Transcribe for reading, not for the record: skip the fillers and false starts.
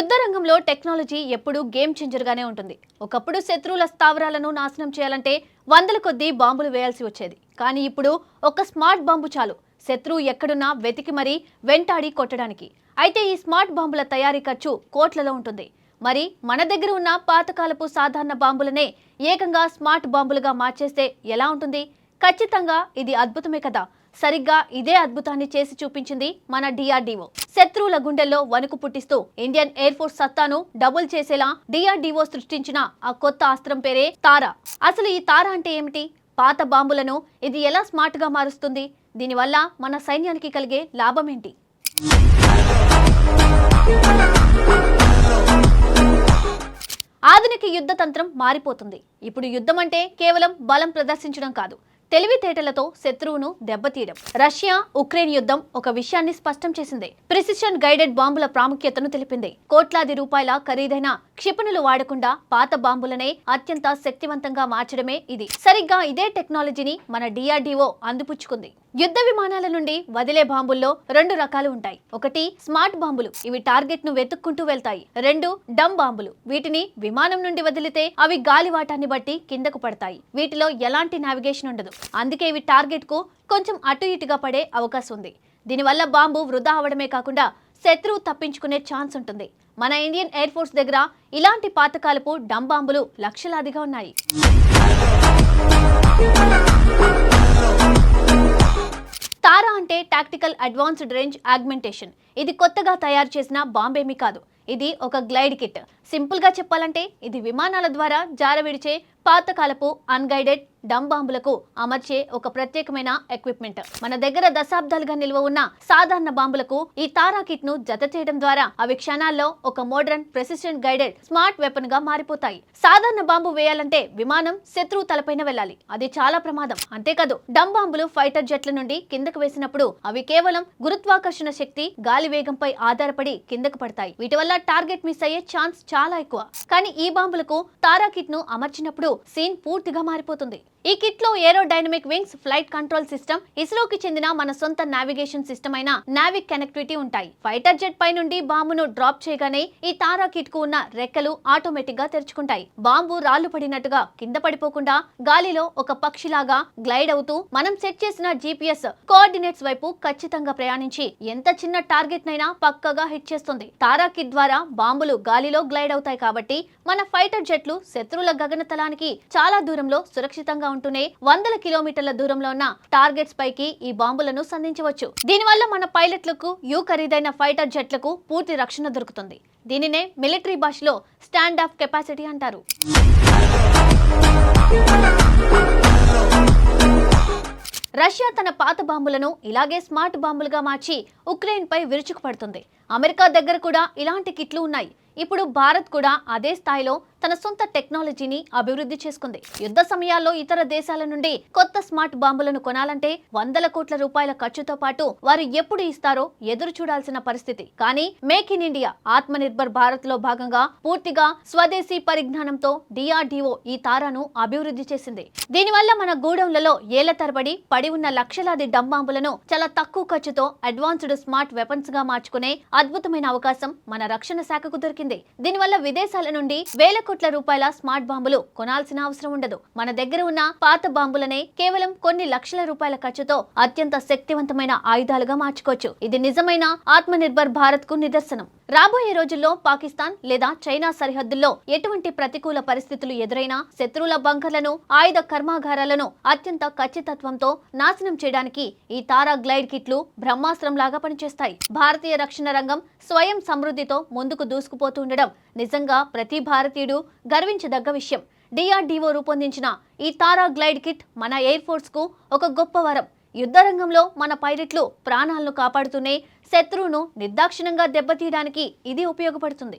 యుద్ధ రంగంలో టెక్నాలజీ ఎప్పుడూ గేమ్ చేంజర్ గానే ఉంటుంది. ఒకప్పుడు శత్రువుల స్థావరాలను నాశనం చేయాలంటే వందల కొద్దీ బాంబులు వేయాల్సి వచ్చేది. కానీ ఇప్పుడు ఒక స్మార్ట్ బాంబు చాలు శత్రువు ఎక్కడున్నా వెతికి మరీ వెంటాడి కొట్టడానికి. అయితే ఈ స్మార్ట్ బాంబుల తయారీ ఖర్చు కోట్లలో ఉంటుంది. మరి మన దగ్గర ఉన్న పాతకాలపు సాధారణ బాంబులనే ఏకంగా స్మార్ట్ బాంబులుగా మార్చేస్తే ఎలా ఉంటుంది? ఖచ్చితంగా ఇది అద్భుతమే కదా. సరిగ్గా ఇదే అద్భుతాన్ని చేసి చూపించింది మన డిఆర్డీఓ. శత్రువుల గుండెల్లో వణుకు పుట్టిస్తూ ఇండియన్ ఎయిర్ ఫోర్స్ సత్తాను డబుల్ చేసేలా డిఆర్డీఓ సృష్టించిన ఆ కొత్త అస్త్రం పేరే తారా. అసలు ఈ తారా అంటే ఏమిటి? పాత బాంబులను ఇది ఎలా స్మార్ట్ గా మారుస్తుంది? దీనివల్ల మన సైన్యానికి కలిగే లాభం ఏంటి? ఆధునిక యుద్ధ తంత్రం మారిపోతుంది. ఇప్పుడు యుద్ధం అంటే కేవలం బలం ప్రదర్శించడం కాదు, తెలివితేటలతో శత్రువును దెబ్బతీయడం. రష్యా ఉక్రెయిన్ యుద్ధం ఒక విషయాన్ని స్పష్టం చేసింది. ప్రిసిషన్ గైడెడ్ బాంబుల ప్రాముఖ్యతను తెలిపింది. కోట్లాది రూపాయల ఖరీదైన క్షిపణులు వాడకుండా పాత బాంబులనే అత్యంత శక్తివంతంగా మార్చడమే ఇది. సరిగ్గా ఇదే టెక్నాలజీని మన డిఆర్డీఓ అందిపుచ్చుకుంది. యుద్ధ విమానాల నుండి వదిలే బాంబుల్లో రెండు రకాలు ఉంటాయి. ఒకటి స్మార్ట్ బాంబులు, ఇవి టార్గెట్ ను వెతుక్కుంటూ వెళ్తాయి. రెండు డమ్ బాంబులు, వీటిని విమానం నుండి వదిలితే అవి గాలివాటాన్ని బట్టి కిందకు పడతాయి. వీటిలో ఎలాంటి నావిగేషన్ ఉండదు, అందుకే ఇవి టార్గెట్ కు కొంచెం అటు ఇటుగా పడే అవకాశం ఉంది. దీనివల్ల బాంబు వృధా అవడమే కాకుండా శత్రువు తప్పించుకునే ఛాన్స్ ఉంటుంది. మన ఇండియన్ ఎయిర్ ఫోర్స్ దగ్గర ఇలాంటి పాతకాలపు డమ్ బాంబులు లక్షలాదిగా ఉన్నాయి. తారా అంటే టాక్టికల్ అడ్వాన్స్డ్ రేంజ్ ఆగ్మెంటేషన్. ఇది కొత్తగా తయారు చేసిన బాంబేమీ కాదు, ఇది ఒక గ్లైడ్ కిట్. సింపుల్ గా చెప్పాలంటే ఇది విమానాల ద్వారా జారవిడిచే పాతకాలపు అన్గైడెడ్ డమ్ బాంబులకు అమర్చే ఒక ప్రత్యేకమైన ఎక్విప్మెంట్. మన దగ్గర దశాబ్దాలుగా నిల్వ ఉన్న సాధారణ బాంబులకు ఈ తారా కిట్ ను జత చేయడం ద్వారా అవి క్షణాల్లో ఒక modern precision guided smart weapon గా మారిపోతాయి. సాధారణ బాంబు వేయాలంటే విమానం శత్రువు తలపైన వెళ్ళాలి, అది చాలా ప్రమాదం. అంతేకాదు డమ్ బాంబులు ఫైటర్ జెట్ల నుండి కిందకు వేసినప్పుడు అవి కేవలం గురుత్వాకర్షణ శక్తి, గాలి వేగంపై ఆధారపడి కిందకు పడతాయి. వీటి వల్ల టార్గెట్ మిస్ అయ్యే ఛాన్స్ చాలా ఎక్కువ. కానీ ఈ బాంబులకు తారా కిట్ ను అమర్చినప్పుడు సీన్ పూర్తిగా మారిపోతుంది. ఈ కిట్ లో aerodynamic wings, flight control system, ఇస్రోకి చెందిన మన సొంత నావిగేషన్ సిస్టమ్ అయిన నావిక్ కనెక్టివిటీ ఉంటాయి. ఫైటర్ జెట్ పై నుండి బాంబును డ్రాప్ చేయగానే ఈ తారా కిట్ కు ఉన్న రెక్కలు ఆటోమేటిక్ గా తెరుచుకుంటాయి. బాంబు రాళ్లు పడినట్టుగా కింద పడిపోకుండా గాలిలో ఒక పక్షిలాగా గ్లైడ్ అవుతూ మనం సెట్ చేసిన జీపీఎస్ కోఆర్డినేట్స్ వైపు ఖచ్చితంగా ప్రయాణించి ఎంత చిన్న టార్గెట్ నైనా పక్కగా హిట్ చేస్తుంది. తారా కిట్ ద్వారా బాంబులు గాలిలో గ్లైడ్ అవుతాయి కాబట్టి మన ఫైటర్ జెట్లు శత్రువుల గగనతలానికి చాలా దూరంలో సురక్షితంగా ఉంటూనే వందల కిలోమీటర్ల దూరంలో ఉన్న టార్గెట్స్ పైకి ఈ బాంబులను సంధించవచ్చు. దీనివల్ల మన పైలట్లకు, ఖరీదైన ఫైటర్ జెట్లకు పూర్తి రక్షణ దొరుకుతుంది. దీనినే మిలిటరీ భాషలో స్టాండ్ ఆఫ్ కెపాసిటీ అంటారు. రష్యా తన పాత బాంబులను ఇలాగే స్మార్ట్ బాంబులుగా మార్చి ఉక్రెయిన్ పై విరుచుకుపడుతుంది. అమెరికా దగ్గర కూడా ఇలాంటి కిట్లు ఉన్నాయి. ఇప్పుడు భారత్ కూడా అదే స్థాయిలో తన సొంత టెక్నాలజీని అభివృద్ధి చేసుకుంది. యుద్ధ సమయాల్లో ఇతర దేశాల నుండి కొత్త స్మార్ట్ బాంబులను కొనాలంటే వందల కోట్ల రూపాయల ఖర్చుతో పాటు వారు ఎప్పుడు ఇస్తారో ఎదురు చూడాల్సిన పరిస్థితి. కానీ మేక్ ఇన్ ఇండియా, ఆత్మ నిర్భర్ భారత్ లో భాగంగా పూర్తిగా స్వదేశీ పరిజ్ఞానంతో డిఆర్డీఓ ఈ తారాను అభివృద్ధి చేసింది. దీనివల్ల మన గూడెంలలో ఏళ్ల తరబడి పడి ఉన్న లక్షలాది డమ్ బాంబులను చాలా తక్కువ ఖర్చుతో అడ్వాన్స్డ్ స్మార్ట్ వెపన్స్ గా మార్చుకునే అద్భుతమైన అవకాశం మన రక్షణ శాఖకు దొరికింది. దీనివల్ల విదేశాల నుండి వేల కోట్ల రూపాయల స్మార్ట్ బాంబులు కొనాల్సిన అవసరం ఉండదు. మన దగ్గర ఉన్న పాత బాంబులనే కేవలం కొన్ని లక్షల రూపాయల ఖర్చుతో అత్యంత శక్తివంతమైన ఆయుధాలుగా మార్చుకోవచ్చు. ఇది నిజమైన ఆత్మ నిర్భర్ భారత్ కు నిదర్శనం. రాబోయే రోజుల్లో పాకిస్తాన్ లేదా చైనా సరిహద్దుల్లో ఎటువంటి ప్రతికూల పరిస్థితులు ఎదురైనా శత్రువుల బంకర్లను, ఆయుధ కర్మాగారాలను అత్యంత ఖచ్చితత్వంతో నాశనం చేయడానికి ఈ తారా గ్లైడ్ కిట్లు బ్రహ్మాస్త్రంలాగా పనిచేస్తాయి. భారతీయ రక్షణ రంగం స్వయం సమృద్ధితో ముందుకు దూసుకుపోతూ ఉండడం నిజంగా ప్రతి భారతీయుడు గర్వించదగ్గ విషయం. డిఆర్డీఓ రూపొందించిన ఈ తారా గ్లైడ్ కిట్ మన ఎయిర్ ఫోర్స్ కు ఒక గొప్ప వరం. యుద్ధ రంగంలో మన పైలట్లు ప్రాణాలను కాపాడుతూనే శత్రువును నిర్దాక్షిణ్యంగా దెబ్బతీయడానికి ఇది ఉపయోగపడుతుంది.